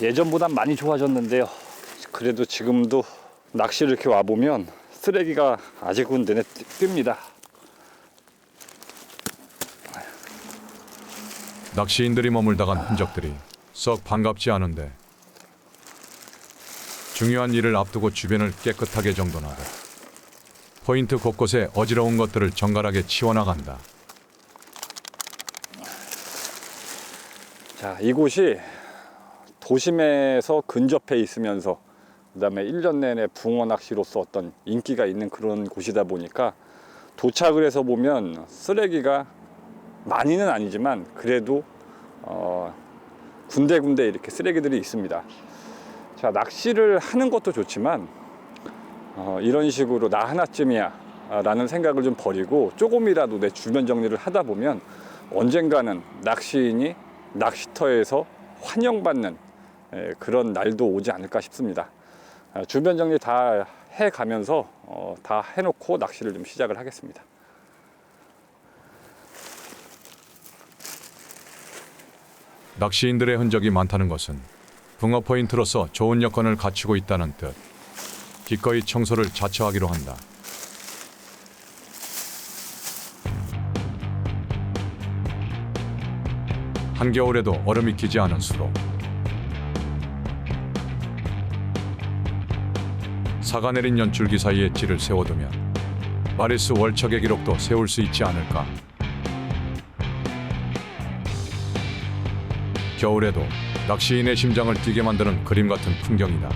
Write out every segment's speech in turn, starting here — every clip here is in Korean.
예전보단 많이 좋아졌는데요. 그래도 지금도 낚시를 이렇게 와보면 쓰레기가 아직은 눈에 띕니다. 낚시인들이 머물다 간 흔적들이 썩 반갑지 않은데 중요한 일을 앞두고 주변을 깨끗하게 정돈하고 포인트 곳곳에 어지러운 것들을 정갈하게 치워나간다. 자, 이곳이 도심에서 근접해 있으면서 그다음에 1년 내내 붕어 낚시로서 어떤 인기가 있는 그런 곳이다 보니까 도착을 해서 보면 쓰레기가 많이는 아니지만 그래도 군데군데 이렇게 쓰레기들이 있습니다. 자, 낚시를 하는 것도 좋지만 이런 식으로 나 하나쯤이야 라는 생각을 좀 버리고 조금이라도 내 주변 정리를 하다 보면 언젠가는 낚시인이 낚시터에서 환영받는 그런 날도 오지 않을까 싶습니다. 주변 정리 다 해가면서 다 해놓고 낚시를 좀 시작을 하겠습니다. 낚시인들의 흔적이 많다는 것은 붕어 포인트로서 좋은 여건을 갖추고 있다는 뜻. 기꺼이 청소를 자처하기로 한다. 한겨울에도 얼음이 끼지 않은 수로 사가 내린 연줄기 사이에 찌를 세워두면 마리수 월척의 기록도 세울 수 있지 않을까. 겨울에도 낚시인의 심장을 뛰게 만드는 그림 같은 풍경이다.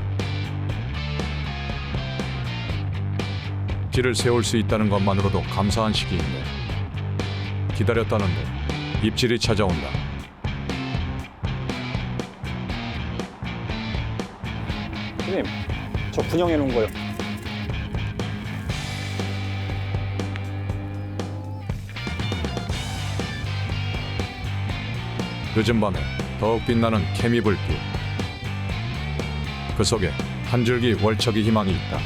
찌를 세울 수 있다는 것만으로도 감사한 시기인데 기다렸다는 듯 입질이 찾아온다. 선생님, 저 분영해 놓은 거요. 늦은 밤에 더욱 빛나는 케미불빛. 그 속에 한 줄기 월척의 희망이 있다.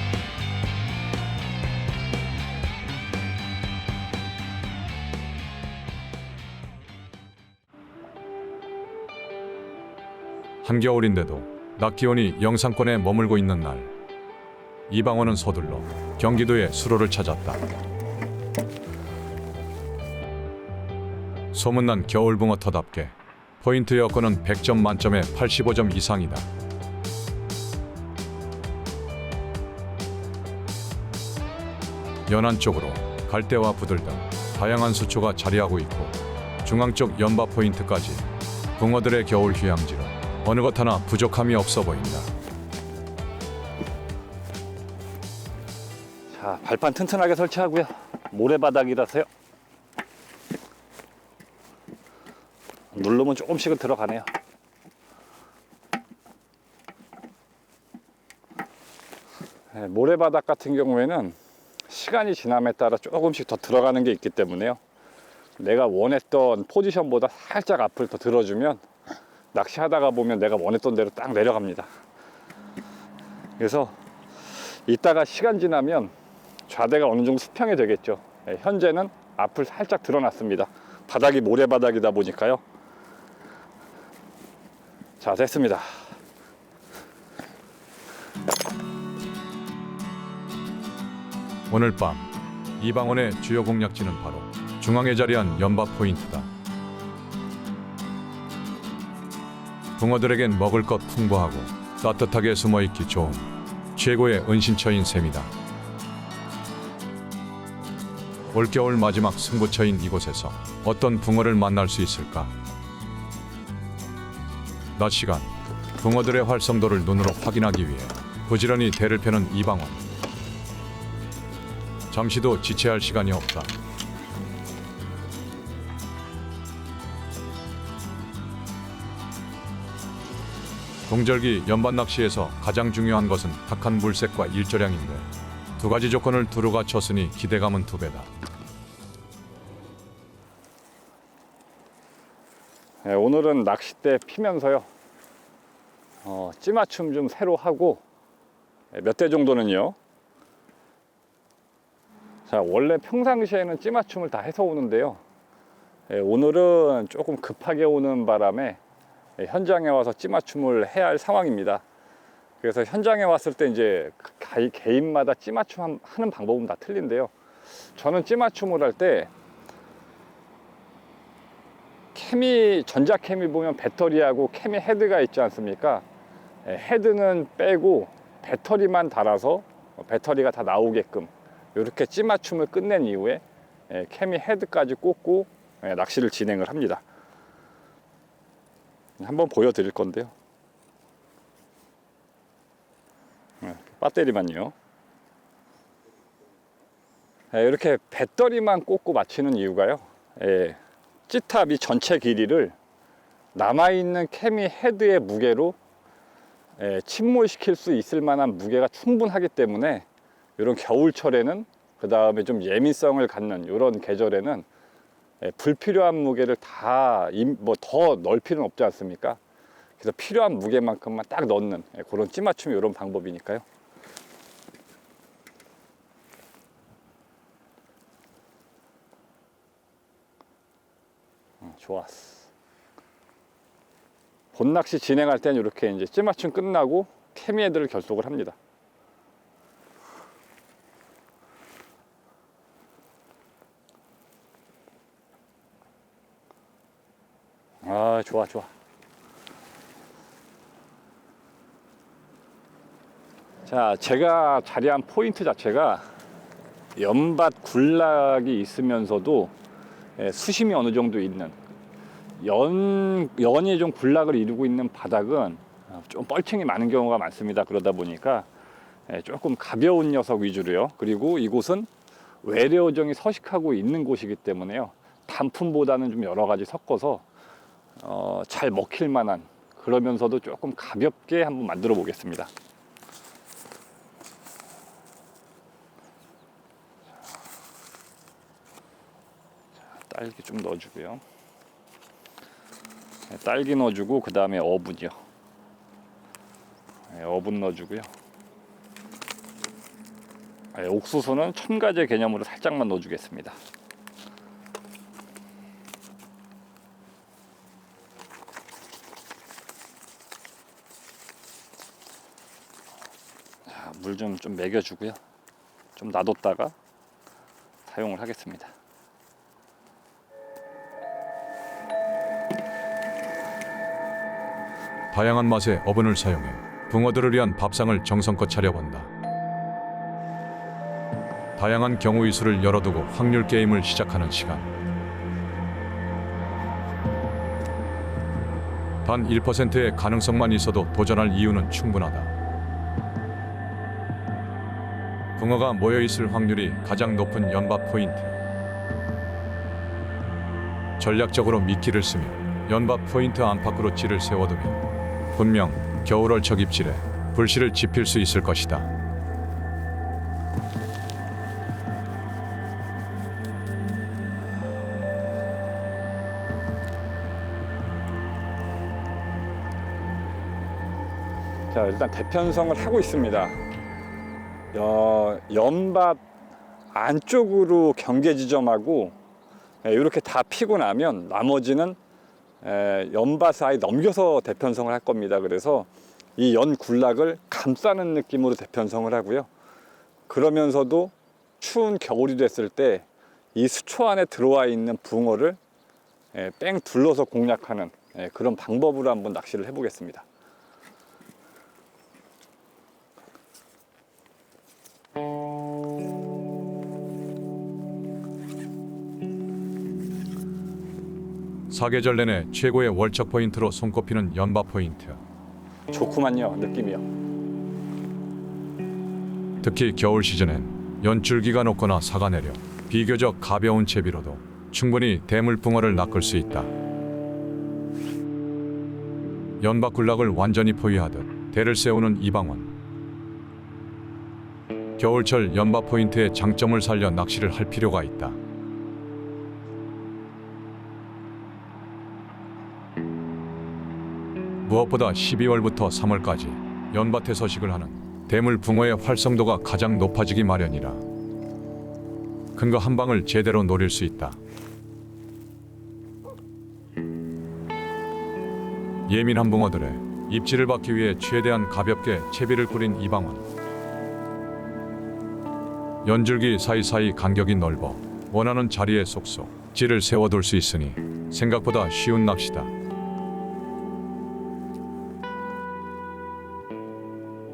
한겨울인데도 낮 기온이 영상권에 머물고 있는 날, 이방원은 서둘러 경기도의 수로를 찾았다. 소문난 겨울붕어터답게 포인트 여건은 100점 만점에 85점 이상이다. 연안 쪽으로 갈대와 부들 등 다양한 수초가 자리하고 있고 중앙 쪽 연바 포인트까지 붕어들의 겨울 휴양지로 어느 것 하나 부족함이 없어 보인다. 자, 발판 튼튼하게 설치하고요. 모래바닥이라서요. 누르면 조금씩은 들어가네요. 네, 모래바닥 같은 경우에는 시간이 지남에 따라 조금씩 더 들어가는 게 있기 때문에요. 내가 원했던 포지션보다 살짝 앞을 더 들어주면 낚시하다가 보면 내가 원했던 대로 딱 내려갑니다. 그래서 이따가 시간 지나면 좌대가 어느 정도 수평이 되겠죠. 네, 현재는 앞을 살짝 드러났습니다. 바닥이 모래바닥이다 보니까요. 자, 됐습니다. 오늘 밤 이방원의 주요 공략지는 바로 중앙에 자리한 연바 포인트다. 붕어들에겐 먹을 것 풍부하고 따뜻하게 숨어있기 좋은 최고의 은신처인 셈이다. 올겨울 마지막 승부처인 이곳에서 어떤 붕어를 만날 수 있을까? 낮 시간 붕어들의 활성도를 눈으로 확인하기 위해 부지런히 대를 펴는 이방원. 잠시도 지체할 시간이 없다. 동절기 연반 낚시에서 가장 중요한 것은 탁한 물색과 일조량인데 두 가지 조건을 두루 갖췄으니 기대감은 2배다. 네, 오늘은 낚싯대 피면서요. 찌맞춤 좀 새로 하고 몇 대 정도는요. 자, 원래 평상시에는 찌맞춤을 다 해서 오는데요. 오늘은 조금 급하게 오는 바람에 현장에 와서 찌맞춤을 해야 할 상황입니다. 그래서 현장에 왔을 때 이제 개인마다 찌맞춤 하는 방법은 다 틀린데요. 저는 찌맞춤을 할 때 전자 케미 보면 배터리하고 케미 헤드가 있지 않습니까? 헤드는 빼고 배터리만 달아서 배터리가 다 나오게끔 이렇게 찌맞춤을 끝낸 이후에 케미 헤드까지 꽂고 낚시를 진행을 합니다. 한번 보여드릴 건데요. 배터리만요. 이렇게 배터리만 꽂고 맞추는 이유가요. 찌탑이 전체 길이를 남아있는 케미 헤드의 무게로 침몰시킬 수 있을 만한 무게가 충분하기 때문에 이런 겨울철에는, 그 다음에 좀 예민성을 갖는 이런 계절에는 불필요한 무게를 더 넣을 필요는 없지 않습니까? 그래서 필요한 무게만큼만 딱 넣는 그런 찌맞춤이 이런 방법이니까요. 좋았어. 본낚시 진행할 때는 이렇게 이제 찌맞춤 끝나고 케미 헤드를 결속을 합니다. 아, 좋아. 자, 제가 자리한 포인트 자체가 연밭 군락이 있으면서도 수심이 어느 정도 있는, 연이 좀 군락을 이루고 있는 바닥은 좀 뻘층이 많은 경우가 많습니다. 그러다 보니까 조금 가벼운 녀석 위주로요. 그리고 이곳은 외래어종이 서식하고 있는 곳이기 때문에요, 단품보다는 좀 여러 가지 섞어서 잘 먹힐 만한, 그러면서도 조금 가볍게 한번 만들어 보겠습니다. 딸기 좀 넣어주고요. 딸기 넣어주고, 그 다음에 어분이요. 어분 넣어주고요. 옥수수는 첨가제 개념으로 살짝만 넣어주겠습니다. 물 좀 먹여주고요. 좀 놔뒀다가 사용을 하겠습니다. 다양한 맛의 어분을 사용해 붕어들을 위한 밥상을 정성껏 차려본다. 다양한 경우의 수를 열어두고 확률 게임을 시작하는 시간. 단 1%의 가능성만 있어도 도전할 이유는 충분하다. 붕어가 모여있을 확률이 가장 높은 연밭 포인트. 전략적으로 미끼를 쓰며 연밭 포인트 안팎으로 찌를 세워두면 분명 겨울얼척 입질에 불씨를 지필 수 있을 것이다. 자, 일단 대편성을 하고 있습니다. 연밭 안쪽으로 경계 지점하고 이렇게 다 피고 나면 나머지는 연밭 사이 넘겨서 대편성을 할 겁니다. 그래서 이 연 군락을 감싸는 느낌으로 대편성을 하고요. 그러면서도 추운 겨울이 됐을 때 이 수초 안에 들어와 있는 붕어를 뺑 둘러서 공략하는 그런 방법으로 한번 낚시를 해보겠습니다. 사계절 내내 최고의 월척 포인트로 손꼽히는 연밭 포인트. 좋구만요, 느낌이요. 특히 겨울 시즌엔 연줄기가 높거나 사가 내려 비교적 가벼운 채비로도 충분히 대물붕어를 낚을 수 있다. 연밭 군락을 완전히 포위하듯 대를 세우는 이방원. 겨울철 연밭 포인트의 장점을 살려 낚시를 할 필요가 있다. 무엇보다 12월부터 3월까지 연밭에 서식을 하는 대물 붕어의 활성도가 가장 높아지기 마련이라 큰 거 한 방을 제대로 노릴 수 있다. 예민한 붕어들의 입질을 받기 위해 최대한 가볍게 채비를 꾸린 이방원. 연줄기 사이사이 간격이 넓어 원하는 자리에 쏙쏙 찌를 세워둘 수 있으니 생각보다 쉬운 낚시다.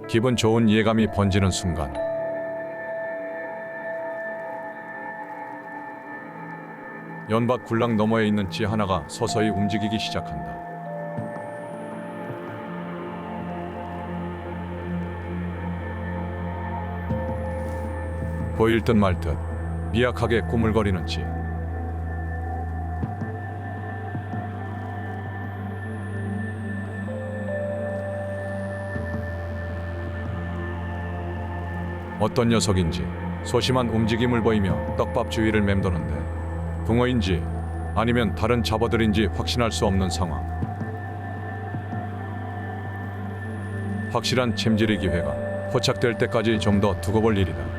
기분 좋은 예감이 번지는 순간 연밭 굴락 너머에 있는 찌 하나가 서서히 움직이기 시작한다. 보일 듯 말 듯 미약하게 꾸물거리는 찌. 어떤 녀석인지 소심한 움직임을 보이며 떡밥 주위를 맴도는데 붕어인지 아니면 다른 잡어들인지 확신할 수 없는 상황. 확실한 챔질의 기회가 포착될 때까지 좀 더 두고 볼 일이다.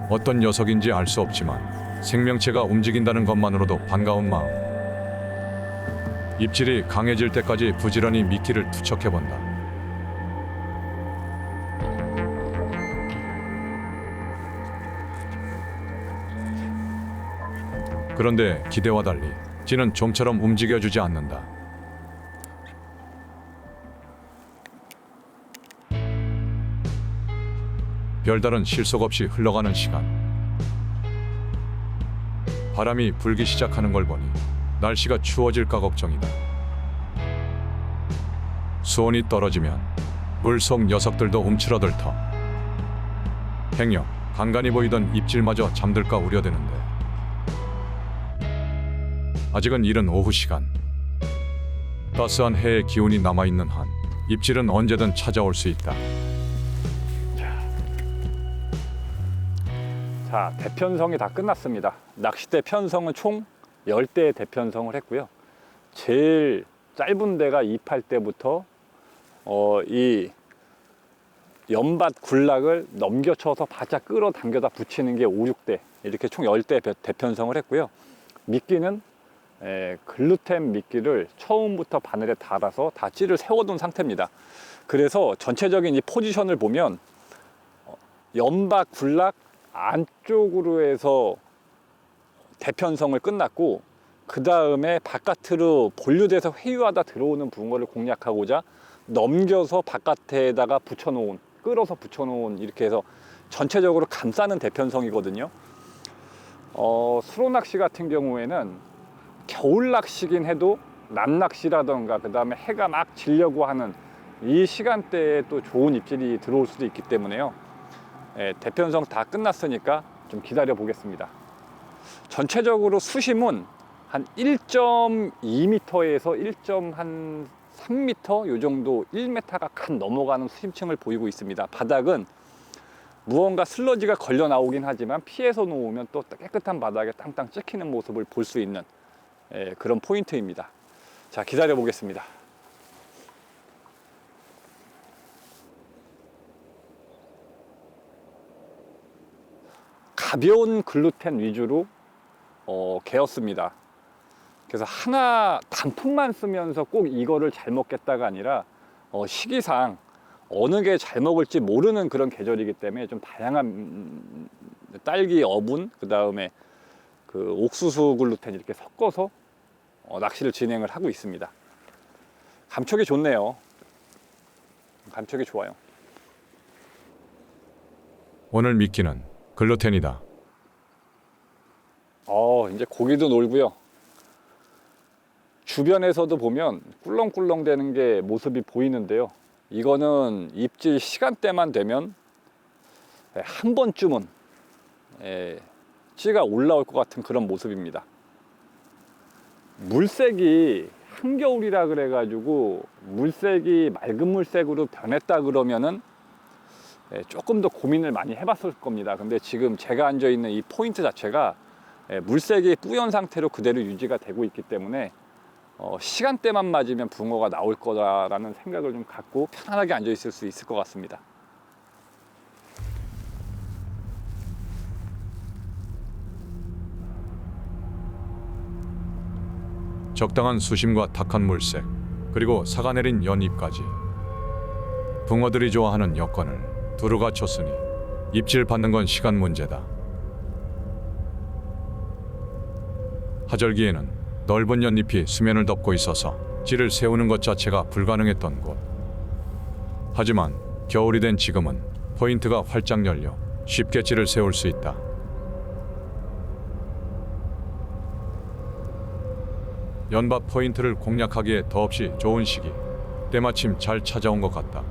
어떤 녀석인지 알 수 없지만 생명체가 움직인다는 것만으로도 반가운 마음. 입질이 강해질 때까지 부지런히 미끼를 투척해본다. 그런데 기대와 달리 찌는 좀처럼 움직여주지 않는다. 별다른 실속 없이 흘러가는 시간. 바람이 불기 시작하는 걸 보니 날씨가 추워질까 걱정이다. 수온이 떨어지면 물속 녀석들도 움츠러들 터. 행여 간간히 보이던 입질마저 잠들까 우려되는데 아직은 이른 오후 시간. 따스한 해의 기운이 남아있는 한 입질은 언제든 찾아올 수 있다. 자, 대편성이 다 끝났습니다. 낚싯대 편성은 총 10대의 대편성을 했고요. 제일 짧은 데가 28대부터 이 연밭 굴락을 넘겨쳐서 바짝 끌어당겨다 붙이는 게 5, 6대 이렇게 총 10대 대편성을 했고요. 미끼는 글루텐 미끼를 처음부터 바늘에 달아서 다 찌를 세워둔 상태입니다. 그래서 전체적인 이 포지션을 보면 연밭 굴락 안쪽으로 해서 대편성을 끝났고 그 다음에 바깥으로 본류돼서 회유하다 들어오는 붕어를 공략하고자 넘겨서 바깥에다가 붙여놓은, 끌어서 붙여놓은 이렇게 해서 전체적으로 감싸는 대편성이거든요. 수로 낚시 같은 경우에는 겨울 낚시긴 해도 낮 낚시라던가 그 다음에 해가 막 지려고 하는 이 시간대에 또 좋은 입질이 들어올 수도 있기 때문에요. 대편성 다 끝났으니까 좀 기다려 보겠습니다. 전체적으로 수심은 한 1.2m에서 1.3m 요 정도 1m가 간 넘어가는 수심층을 보이고 있습니다. 바닥은 무언가 슬러지가 걸려 나오긴 하지만 피해서 놓으면 또 깨끗한 바닥에 땅땅 찍히는 모습을 볼 수 있는 그런 포인트입니다. 자, 기다려 보겠습니다. 가벼운 글루텐 위주로 개었습니다. 그래서 하나 단품만 쓰면서 꼭 이거를 잘 먹겠다가 아니라 시기상 어느 게 잘 먹을지 모르는 그런 계절이기 때문에 좀 다양한 딸기 어분 그 다음에 그 옥수수 글루텐 이렇게 섞어서 낚시를 진행을 하고 있습니다. 감촉이 좋네요. 감촉이 좋아요. 오늘 미끼는 글루텐이다. 이제 고기도 놀고요. 주변에서도 보면 꿀렁꿀렁 되는 게 모습이 보이는데요. 이거는 입질 시간대만 되면 한 번쯤은 찌가 올라올 것 같은 그런 모습입니다. 물색이 한겨울이라 그래가지고 물색이 맑은 물색으로 변했다 그러면은 조금 더 고민을 많이 해봤을 겁니다. 근데 지금 제가 앉아 있는 이 포인트 자체가 물색이 뿌연 상태로 그대로 유지가 되고 있기 때문에 시간대만 맞으면 붕어가 나올 거다라는 생각을 좀 갖고 편안하게 앉아 있을 수 있을 것 같습니다. 적당한 수심과 탁한 물색, 그리고 사가 내린 연잎까지 붕어들이 좋아하는 여건을 두루 갖췄으니 입질 받는 건 시간 문제다. 하절기에는 넓은 연잎이 수면을 덮고 있어서 찌를 세우는 것 자체가 불가능했던 곳. 하지만 겨울이 된 지금은 포인트가 활짝 열려 쉽게 찌를 세울 수 있다. 연밭 포인트를 공략하기에 더없이 좋은 시기, 때마침 잘 찾아온 것 같다.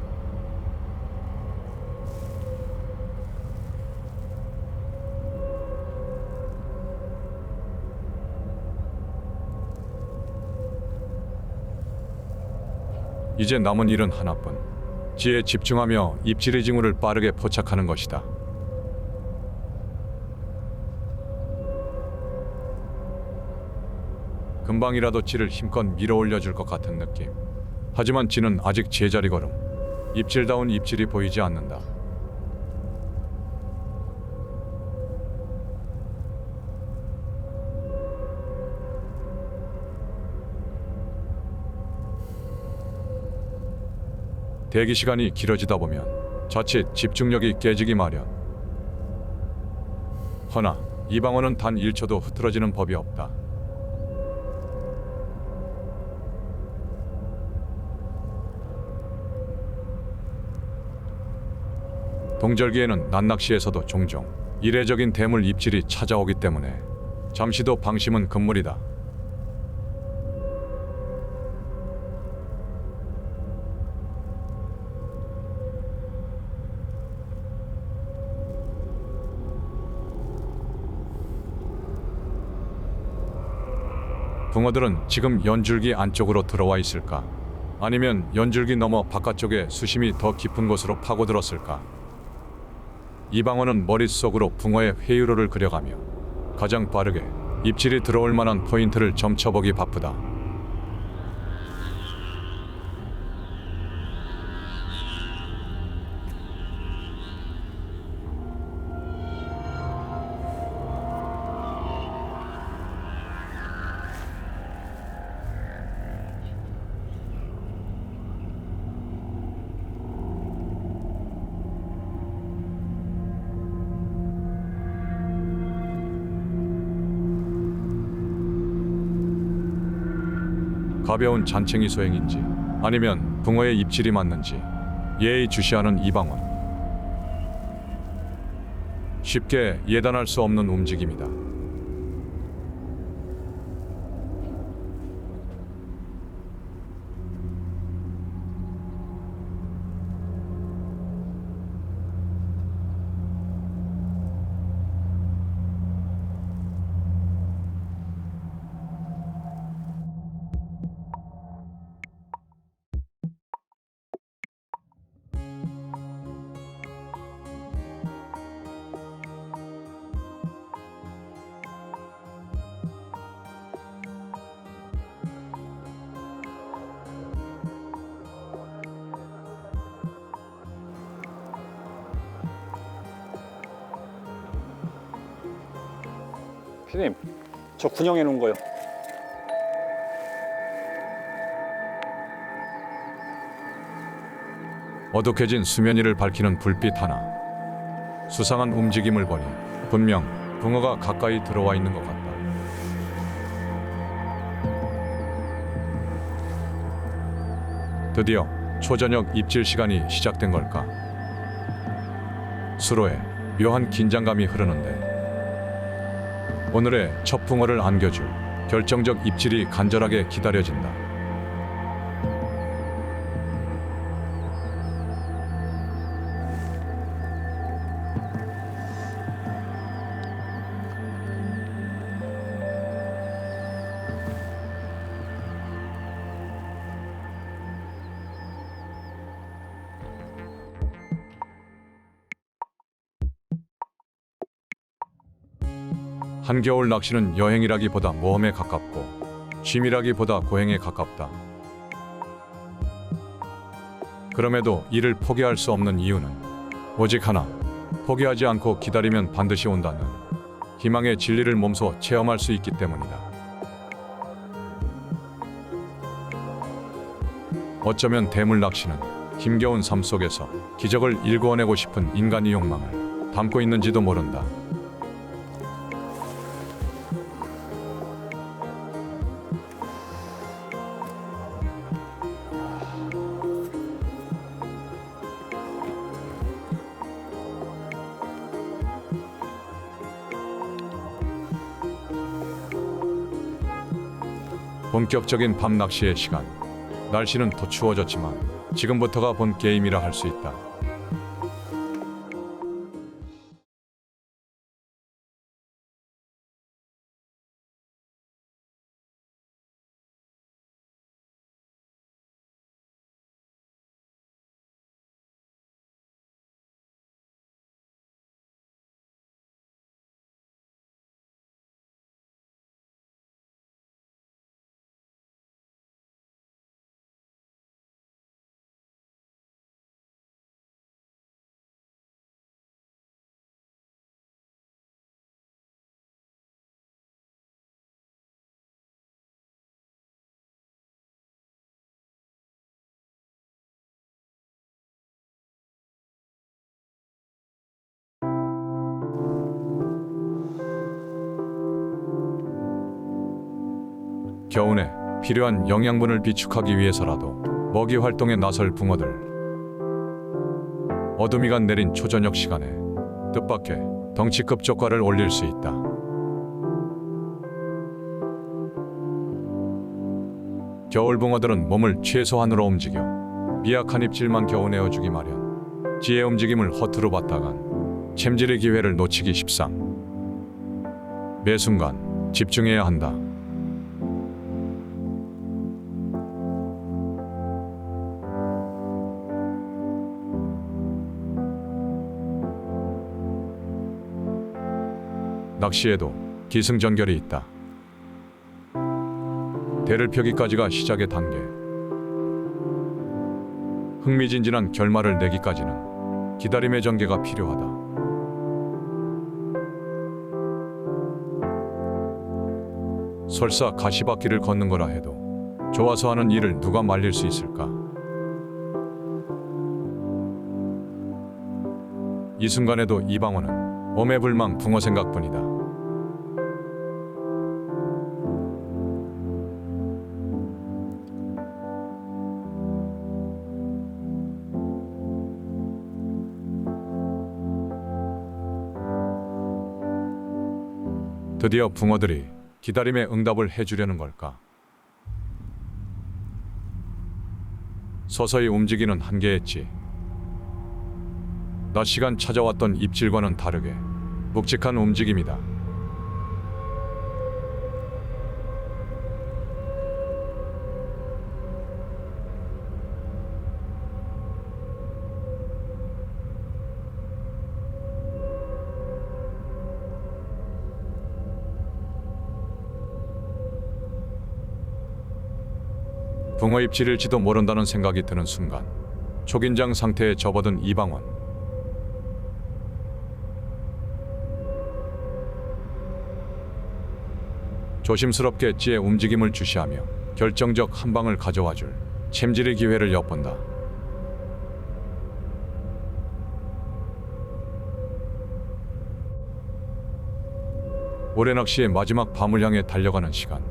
이제 남은 일은 하나뿐. 지에 집중하며 입질의 징후를 빠르게 포착하는 것이다. 금방이라도 찌를 힘껏 밀어 올려줄 것 같은 느낌. 하지만 찌는 아직 제자리 걸음. 입질다운 입질이 보이지 않는다. 대기 시간이 길어지다 보면 자칫 집중력이 깨지기 마련. 허나 이 방어는 단 1초도 흐트러지는 법이 없다. 동절기에는 낱낚시에서도 종종 이례적인 대물 입질이 찾아오기 때문에 잠시도 방심은 금물이다. 붕어들은 지금 연줄기 안쪽으로 들어와 있을까? 아니면 연줄기 넘어 바깥쪽에 수심이 더 깊은 곳으로 파고들었을까? 이 방어는 머릿속으로 붕어의 회유로를 그려가며 가장 빠르게 입질이 들어올 만한 포인트를 점쳐보기 바쁘다. 가벼운 잔챙이 소행인지 아니면 붕어의 입질이 맞는지 예의주시하는 이방원. 쉽게 예단할 수 없는 움직임이다. 피디님, 저 군형해 놓은 거요. 어둑해진 수면 위를 밝히는 불빛 하나. 수상한 움직임을 보니 분명 붕어가 가까이 들어와 있는 것 같다. 드디어 초저녁 입질 시간이 시작된 걸까? 수로에 묘한 긴장감이 흐르는데 오늘의 첫 붕어를 안겨줄 결정적 입질이 간절하게 기다려진다. 한겨울 낚시는 여행이라기보다 모험에 가깝고 취미라기보다 고행에 가깝다. 그럼에도 이를 포기할 수 없는 이유는 오직 하나, 포기하지 않고 기다리면 반드시 온다는 희망의 진리를 몸소 체험할 수 있기 때문이다. 어쩌면 대물 낚시는 힘겨운 삶 속에서 기적을 일구어내고 싶은 인간의 욕망을 담고 있는지도 모른다. 본격적인 밤 낚시의 시간. 날씨는 더 추워졌지만 지금부터가 본 게임이라 할 수 있다. 겨우내 필요한 영양분을 비축하기 위해서라도 먹이 활동에 나설 붕어들. 어둠이 간 내린 초저녁 시간에 뜻밖의 덩치급 조과를 올릴 수 있다. 겨울 붕어들은 몸을 최소한으로 움직여 미약한 입질만 겨우 내어주기 마련. 지의 움직임을 허투루 봤다간 챔질의 기회를 놓치기 십상. 매 순간 집중해야 한다. 낚시에도 기승전결이 있다. 대를 펴기까지가 시작의 단계. 흥미진진한 결말을 내기까지는 기다림의 전개가 필요하다. 설사 가시밭길을 걷는 거라 해도 좋아서 하는 일을 누가 말릴 수 있을까? 이 순간에도 이방원은 오매불망 붕어 생각뿐이다. 드디어 붕어들이 기다림에 응답을 해주려는 걸까? 서서히 움직이는 한계했지. 낮 시간 찾아왔던 입질과는 다르게 묵직한 움직임이다. 붕어 입질일지도 모른다는 생각이 드는 순간 초긴장 상태에 접어든 이방원. 조심스럽게 찌의 움직임을 주시하며 결정적 한 방을 가져와줄 챔질의 기회를 엿본다. 오래 낚시의 마지막 밤을 향해 달려가는 시간.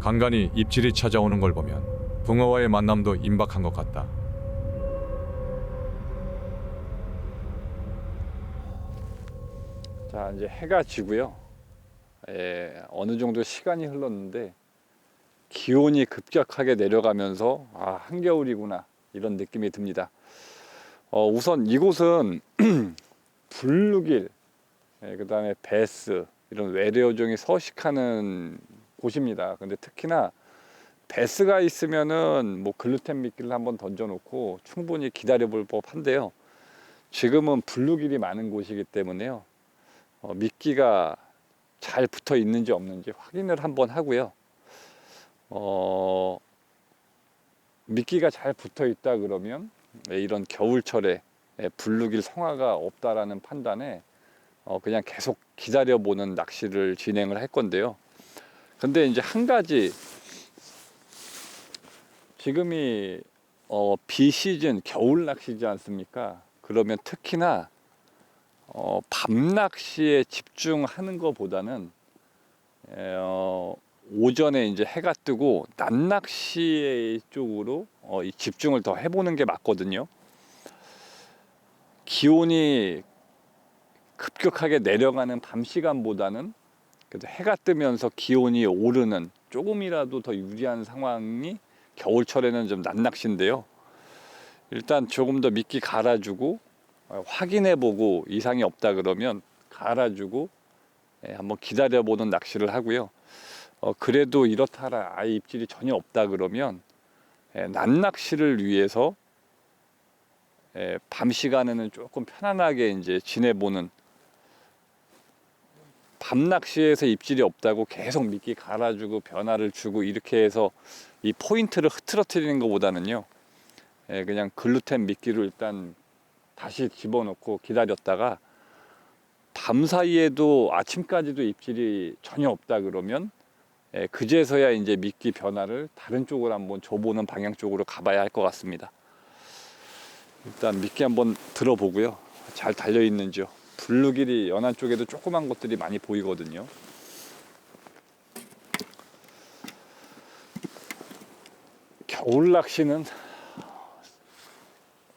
간간히 입질이 찾아오는 걸 보면 붕어와의 만남도 임박한 것 같다. 자, 이제 해가 지고요. 어느 정도 시간이 흘렀는데 기온이 급격하게 내려가면서 한겨울이구나 이런 느낌이 듭니다. 우선 이곳은 블루길, 그다음에 베스 이런 외래어종이 서식하는 곳입니다. 근데 특히나 베스가 있으면은 뭐 글루텐 미끼를 한번 던져놓고 충분히 기다려볼 법한데요. 지금은 블루길이 많은 곳이기 때문에요. 미끼가 잘 붙어 있는지 없는지 확인을 한번 하고요. 미끼가 잘 붙어 있다 그러면 이런 겨울철에 블루길 성화가 없다라는 판단에 그냥 계속 기다려보는 낚시를 진행을 할 건데요. 근데 이제 한 가지, 지금이 비시즌 겨울 낚시지 않습니까? 그러면 특히나 밤 낚시에 집중하는 것보다는 오전에 이제 해가 뜨고 낮 낚시 쪽으로 이 집중을 더 해보는 게 맞거든요. 기온이 급격하게 내려가는 밤 시간보다는 그래도 해가 뜨면서 기온이 오르는 조금이라도 더 유리한 상황이 겨울철에는 좀 낮 낚시인데요. 일단 조금 더 미끼 갈아주고 확인해보고 이상이 없다 그러면 갈아주고 한번 기다려보는 낚시를 하고요. 그래도 이렇다라 아예 입질이 전혀 없다 그러면 낮 낚시를 위해서 밤 시간에는 조금 편안하게 이제 지내보는, 밤 낚시에서 입질이 없다고 계속 미끼 갈아주고 변화를 주고 이렇게 해서 이 포인트를 흐트러뜨리는 것보다는요, 그냥 글루텐 미끼를 일단 다시 집어넣고 기다렸다가 밤 사이에도 아침까지도 입질이 전혀 없다 그러면 그제서야 이제 미끼 변화를 다른 쪽으로 한번 줘보는 방향 쪽으로 가봐야 할 것 같습니다. 일단 미끼 한번 들어보고요. 잘 달려 있는지요. 블루길이 연안 쪽에도 조그만 것들이 많이 보이거든요. 겨울 낚시는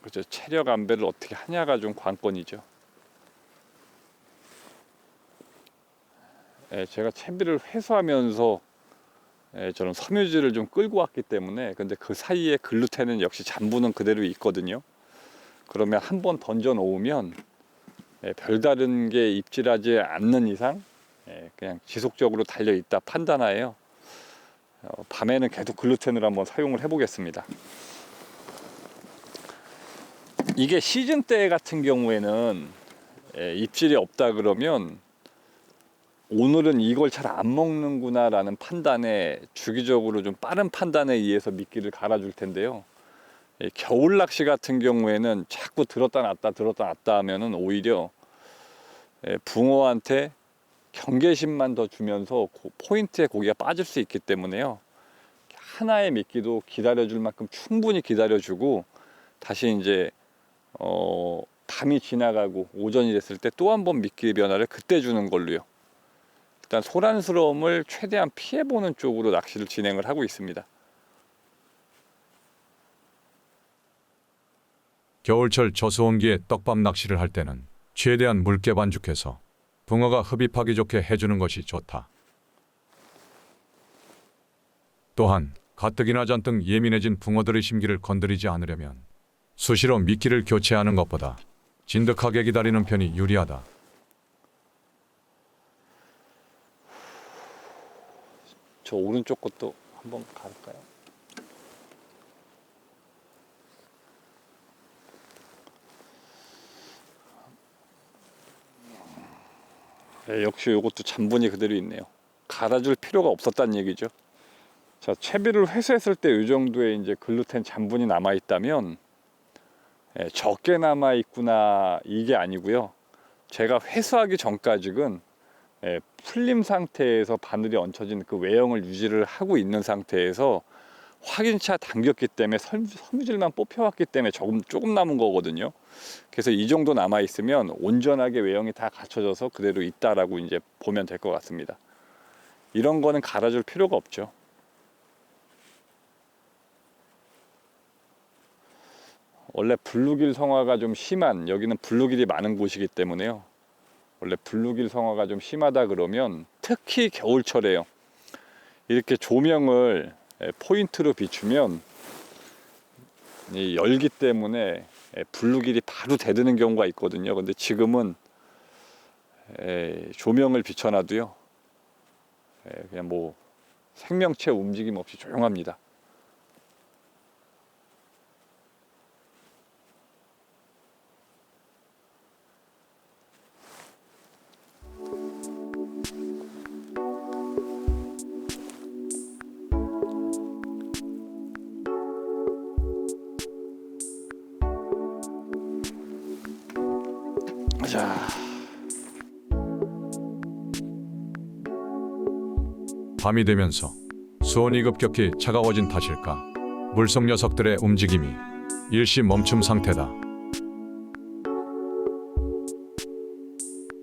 그죠, 체력 안배를 어떻게 하냐가 좀 관건이죠. 제가 채비를 회수하면서 저는 섬유질을 좀 끌고 왔기 때문에, 근데 그 사이에 글루텐은 역시 잔부는 그대로 있거든요. 그러면 한번 던져 놓으면 별다른 게 입질하지 않는 이상 그냥 지속적으로 달려 있다 판단하에요. 밤에는 계속 글루텐을 한번 사용을 해 보겠습니다. 이게 시즌 때 같은 경우에는 입질이 없다 그러면 오늘은 이걸 잘 안 먹는구나 라는 판단에, 주기적으로 좀 빠른 판단에 의해서 미끼를 갈아줄 텐데요. 겨울 낚시 같은 경우에는 자꾸 들었다 놨다 하면은 오히려 붕어한테 경계심만 더 주면서 포인트에 고기가 빠질 수 있기 때문에요. 하나의 미끼도 기다려줄 만큼 충분히 기다려주고 다시 이제 밤이 지나가고 오전이 됐을 때 또 한 번 미끼 변화를 그때 주는 걸로요. 일단 소란스러움을 최대한 피해보는 쪽으로 낚시를 진행을 하고 있습니다. 겨울철 저수온기에 떡밥 낚시를 할 때는 최대한 묽게 반죽해서 붕어가 흡입하기 좋게 해주는 것이 좋다. 또한 가뜩이나 잔뜩 예민해진 붕어들의 심기를 건드리지 않으려면 수시로 미끼를 교체하는 것보다 진득하게 기다리는 편이 유리하다. 저 오른쪽 것도 한번 갈까요? 역시 이것도 잔분이 그대로 있네요. 갈아줄 필요가 없었다는 얘기죠. 자, 채비를 회수했을 때 이 정도의 이제 글루텐 잔분이 남아 있다면 적게 남아 있구나 이게 아니고요. 제가 회수하기 전까지는 풀림 상태에서 바늘이 얹혀진 그 외형을 유지를 하고 있는 상태에서 확인차 당겼기 때문에 섬유질만 뽑혀왔기 때문에 조금 남은 거거든요. 그래서 이 정도 남아 있으면 온전하게 외형이 다 갖춰져서 그대로 있다라고 이제 보면 될 것 같습니다. 이런 거는 갈아줄 필요가 없죠. 원래 블루길 성화가 좀 심한, 여기는 블루길이 많은 곳이기 때문에요. 원래 블루길 성화가 좀 심하다 그러면 특히 겨울철에요. 이렇게 조명을 포인트로 비추면 이 열기 때문에 블루길이 바로 대드는 경우가 있거든요. 근데 지금은 조명을 비춰놔도요, 그냥 뭐 생명체 움직임 없이 조용합니다. 자, 밤이 되면서 수온이 급격히 차가워진 탓일까 물속 녀석들의 움직임이 일시 멈춤 상태다.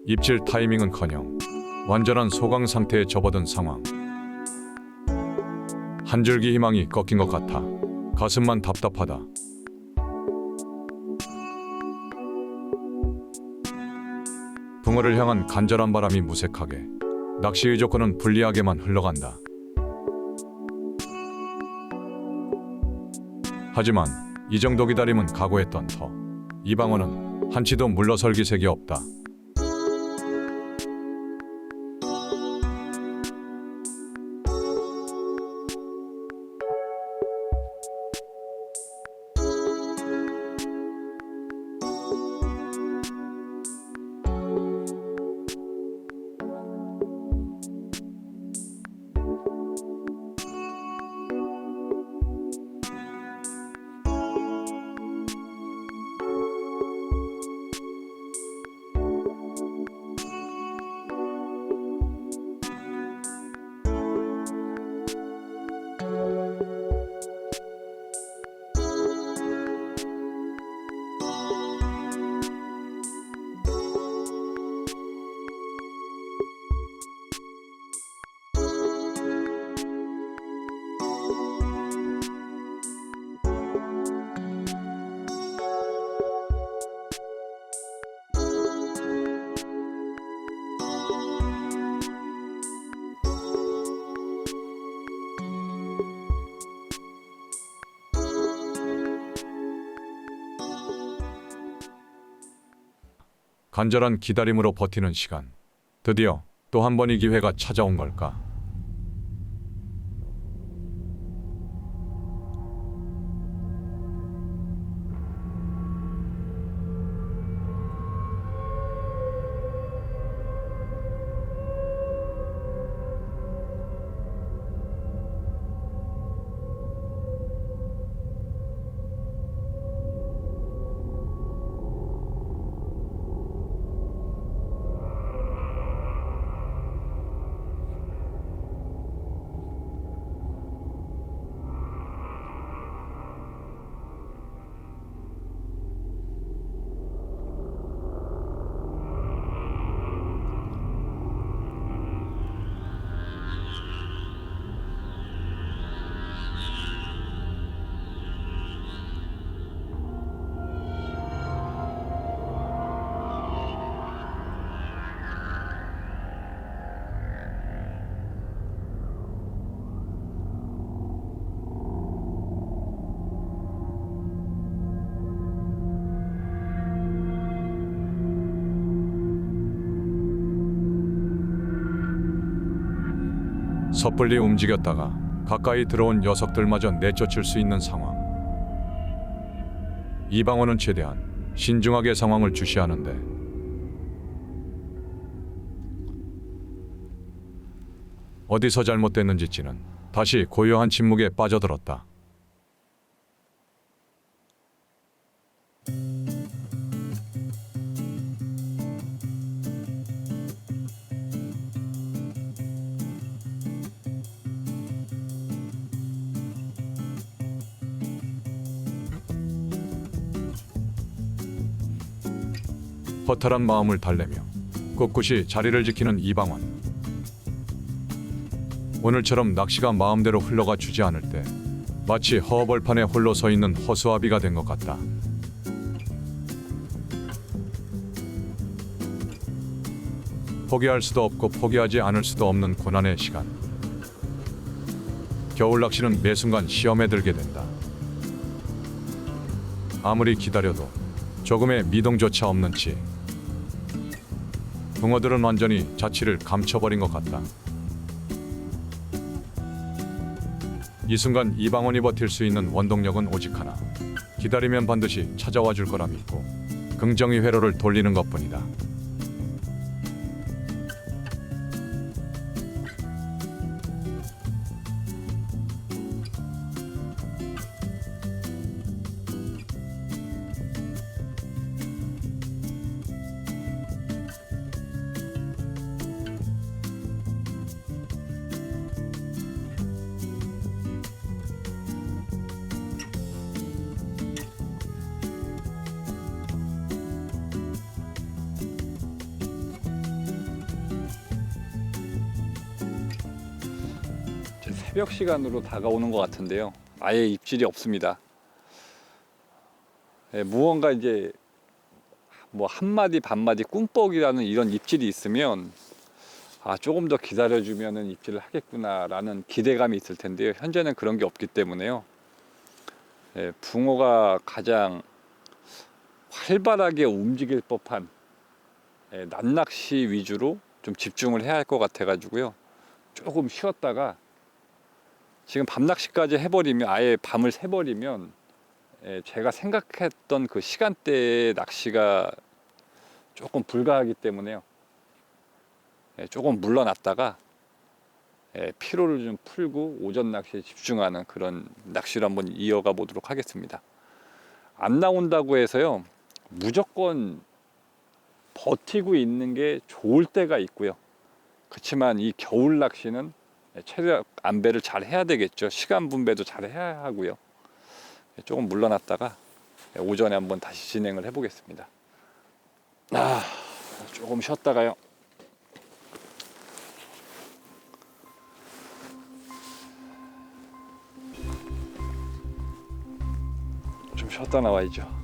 입질 타이밍은커녕 완전한 소강 상태에 접어든 상황. 한 줄기 희망이 꺾인 것 같아 가슴만 답답하다. 붕어를 향한 간절한 바람이 무색하게 낚시의 조건은 불리하게만 흘러간다. 하지만 이 정도 기다림은 각오했던 터. 이방어는 한치도 물러설 기색이 없다. 간절한 기다림으로 버티는 시간. 드디어 또 한 번의 기회가 찾아온 걸까? 섣불리 움직였다가 가까이 들어온 녀석들마저 내쫓을 수 있는 상황. 이방어는 최대한 신중하게 상황을 주시하는데 어디서 잘못됐는지 찌는 다시 고요한 침묵에 빠져들었다. 허탈한 마음을 달래며 꿋꿋이 자리를 지키는 이방원. 오늘처럼 낚시가 마음대로 흘러가 주지 않을 때 마치 허벌판에 홀로 서 있는 허수아비가 된 것 같다. 포기할 수도 없고 포기하지 않을 수도 없는 고난의 시간. 겨울 낚시는 매 순간 시험에 들게 된다. 아무리 기다려도 조금의 미동조차 없는 치. 붕어들은 완전히 자취를 감춰버린 것 같다. 이 순간 이방원이 버틸 수 있는 원동력은 오직 하나. 기다리면 반드시 찾아와 줄 거라 믿고 긍정의 회로를 돌리는 것뿐이다. 새벽 시간으로 다가오는 것 같은데요. 아예 입질이 없습니다. 무언가 이제 뭐 한마디 반마디 꿈뻑이라는 이런 입질이 있으면 조금 더 기다려주면은 입질을 하겠구나라는 기대감이 있을 텐데요. 현재는 그런 게 없기 때문에요. 붕어가 가장 활발하게 움직일 법한 낮낚시 위주로 좀 집중을 해야 할 것 같아 가지고요. 조금 쉬었다가 지금 밤낚시까지 해버리면, 아예 밤을 새버리면 제가 생각했던 그 시간대의 낚시가 조금 불가하기 때문에요. 조금 물러났다가 피로를 좀 풀고 오전 낚시에 집중하는 그런 낚시를 한번 이어가 보도록 하겠습니다. 안 나온다고 해서요, 무조건 버티고 있는 게 좋을 때가 있고요. 그렇지만 이 겨울 낚시는 체력 안배를 잘 해야 되겠죠. 시간 분배도 잘 해야 하고요. 조금 물러났다가 오전에 한번 다시 진행을 해 보겠습니다. 조금 쉬었다가요. 좀 쉬었다 나와야죠.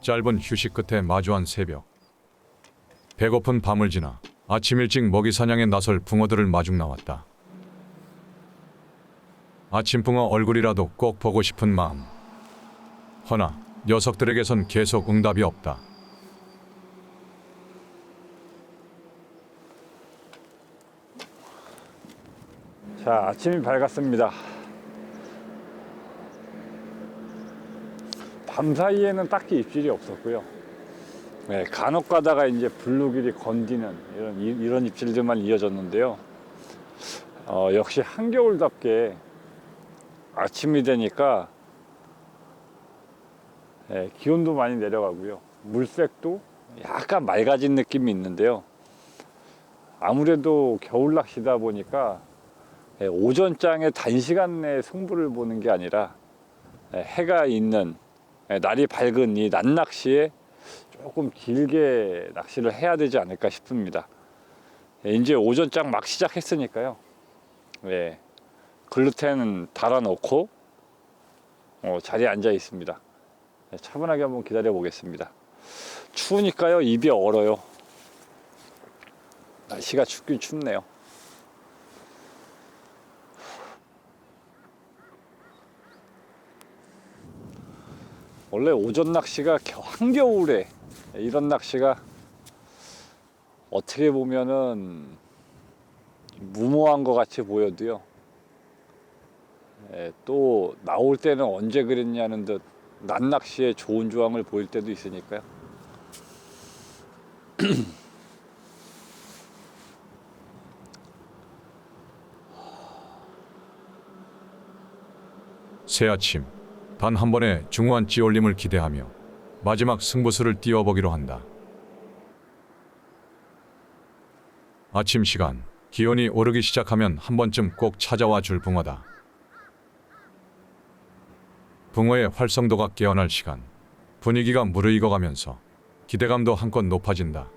짧은 휴식 끝에 마주한 새벽. 배고픈 밤을 지나 아침 일찍 먹이 사냥에 나설 붕어들을 마중 나왔다. 아침 붕어 얼굴이라도 꼭 보고 싶은 마음. 허나 녀석들에게선 계속 응답이 없다. 자, 아침이 밝았습니다. 밤 사이에는 딱히 입질이 없었고요. 간혹 가다가 이제 블루길이 건디는 이런 입질들만 이어졌는데요. 역시 한겨울답게 아침이 되니까 기온도 많이 내려가고요. 물색도 약간 맑아진 느낌이 있는데요. 아무래도 겨울 낚시다 보니까 오전장에 단시간 내에 승부를 보는 게 아니라 해가 있는 날이 밝은 이 낮낚시에 조금 길게 낚시를 해야 되지 않을까 싶습니다. 이제 오전장 막 시작했으니까요. 글루텐 달아놓고 자리에 앉아 있습니다. 차분하게 한번 기다려 보겠습니다. 추우니까요, 입이 얼어요. 날씨가 춥긴 춥네요. 원래 오전 낚시가 한겨울에 이런 낚시가 어떻게 보면은 무모한 것 같이 보여도요, 또 나올 때는 언제 그랬냐는 듯 낮낚시에 좋은 조항을 보일 때도 있으니까요. 새아침 단 한 번의 중후한 찌올림을 기대하며 마지막 승부수를 띄워보기로 한다. 아침 시간, 기온이 오르기 시작하면 한 번쯤 꼭 찾아와 줄 붕어다. 붕어의 활성도가 깨어날 시간, 분위기가 무르익어가면서 기대감도 한껏 높아진다.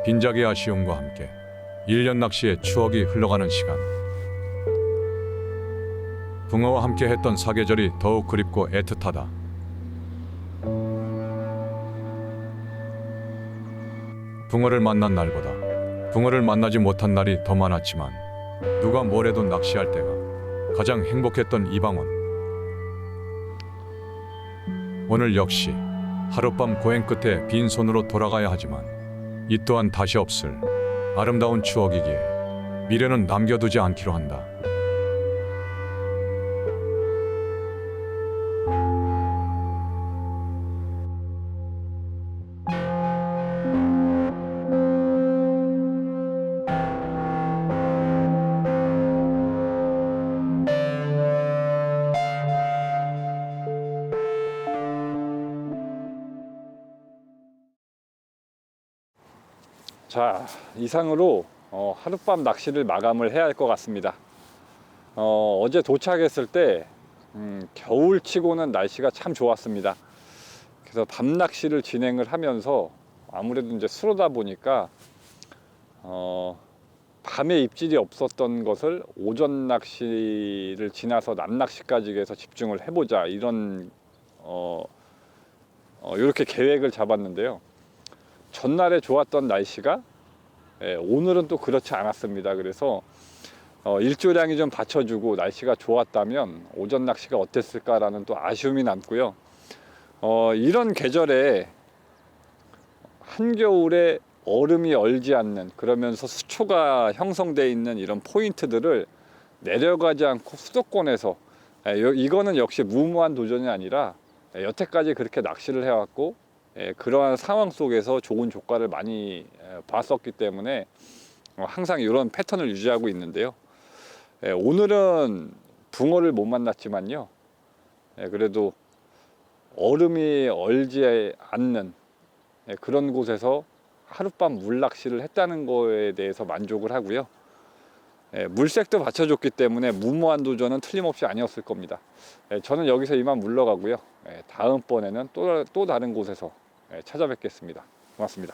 빈작의 아쉬움과 함께 1년 낚시의 추억이 흘러가는 시간. 붕어와 함께 했던 사계절이 더욱 그립고 애틋하다. 붕어를 만난 날보다 붕어를 만나지 못한 날이 더 많았지만 누가 뭐래도 낚시할 때가 가장 행복했던 이방원. 오늘 역시 하룻밤 고행 끝에 빈손으로 돌아가야 하지만 이 또한 다시 없을 아름다운 추억이기에 미래는 남겨두지 않기로 한다. 자, 이상으로 하룻밤 낚시를 마감을 해야 할 것 같습니다. 어제 도착했을 때 겨울치고는 날씨가 참 좋았습니다. 그래서 밤 낚시를 진행을 하면서 아무래도 이제 수로다 보니까 밤에 입질이 없었던 것을 오전 낚시를 지나서 낮 낚시까지 해서 집중을 해보자, 이런 이렇게 계획을 잡았는데요. 전날에 좋았던 날씨가 오늘은 또 그렇지 않았습니다. 그래서 일조량이 좀 받쳐주고 날씨가 좋았다면 오전 낚시가 어땠을까라는 또 아쉬움이 남고요. 이런 계절에 한겨울에 얼음이 얼지 않는, 그러면서 수초가 형성되어 있는 이런 포인트들을 내려가지 않고 수도권에서, 이거는 역시 무모한 도전이 아니라 여태까지 그렇게 낚시를 해왔고 그러한 상황 속에서 좋은 조과를 많이 봤었기 때문에 항상 이런 패턴을 유지하고 있는데요. 오늘은 붕어를 못 만났지만요, 그래도 얼음이 얼지 않는 그런 곳에서 하룻밤 물낚시를 했다는 거에 대해서 만족을 하고요. 물색도 받쳐줬기 때문에 무모한 도전은 틀림없이 아니었을 겁니다. 저는 여기서 이만 물러가고요. 다음번에는 또 다른 곳에서 찾아뵙겠습니다. 고맙습니다.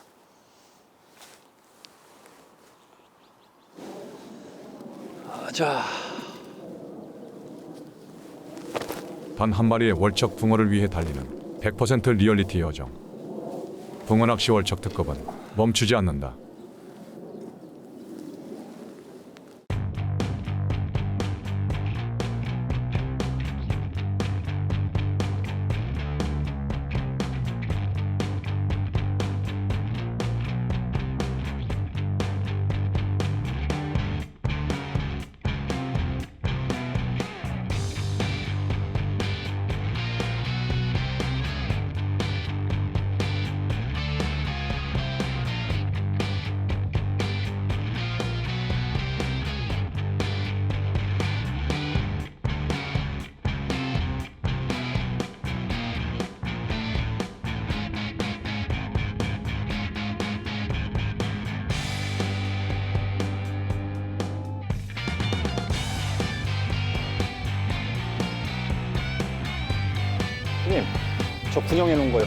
자, 단 한 마리의 월척 붕어를 위해 달리는 100% 리얼리티 여정. 붕어 낚시 월척 특급은 멈추지 않는다. 형님, 저 분영해 놓은 거요.